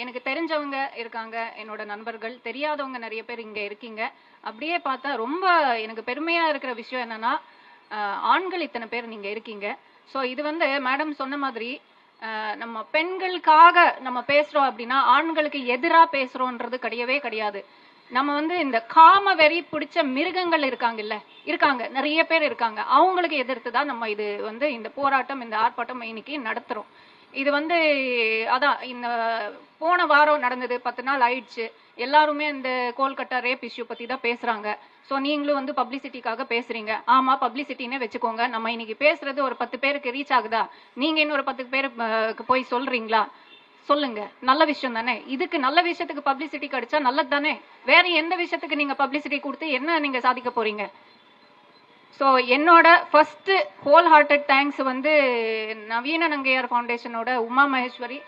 எனக்கு தெரிஞ்சவங்க இருக்காங்க, என்னோட நண்பர்கள், தெரியாதவங்க நிறைய பேர் இங்க இருக்கீங்க. அப்படியே பார்த்தா ரொம்ப எனக்கு பெருமையா இருக்கிற விஷயம் என்னன்னா, ஆண்கள் இத்தனை பேர் நீங்க இருக்கீங்க. ஸோ இது வந்து மேடம் சொன்ன மாதிரி நம்ம பெண்களுக்காக நம்ம பேசுறோம் அப்படின்னா ஆண்களுக்கு எதிரா பேசுறோன்றது கிடையவே கிடையாது. நம்ம வந்து இந்த காம வெறி பிடிச்ச மிருகங்கள் இருக்காங்கல்ல, இருக்காங்க, நிறைய பேர் இருக்காங்க. அவங்களுக்கு எதிர்த்து தான் நம்ம இது வந்து இந்த போராட்டம், இந்த ஆர்ப்பாட்டம் இன்னைக்கு நடத்துறோம். இது வந்து அதான் இந்த போன வாரம் நடந்தது, 10 நாள் ஆயிடுச்சு. எல்லாருமே இந்த கோல்கட்டா ரேப் இஷ்யூ பத்தி தான் பேசுறாங்க. ஸோ நீங்களும் வந்து பப்ளிசிட்டிக்காக பேசுறீங்க. ஆமா, பப்ளிசிட்டினே வச்சுக்கோங்க. நம்ம இன்னைக்கு பேசுறது ஒரு 10 பேருக்கு ரீச் ஆகுதா? நீங்க இன்னொரு 10 பேருக்கு போய் சொல்றீங்களா? சொல்லுங்க. நல்ல விஷயம் தானே. இதுக்கு நல்ல விஷயத்துக்கு பப்ளிசிட்டி கிடைச்சா நல்லது தானே. வேற எந்த விஷயத்துக்கு நீங்க பப்ளிசிட்டி கொடுத்து என்ன நீங்க சாதிக்க போறீங்க? ஸோ என்னோட ஃபர்ஸ்ட் ஹோல் ஹார்ட்டட் தேங்க்ஸ் வந்து நவீன நங்கையார் ஃபவுண்டேஷனோட உமா மகேஸ்வரி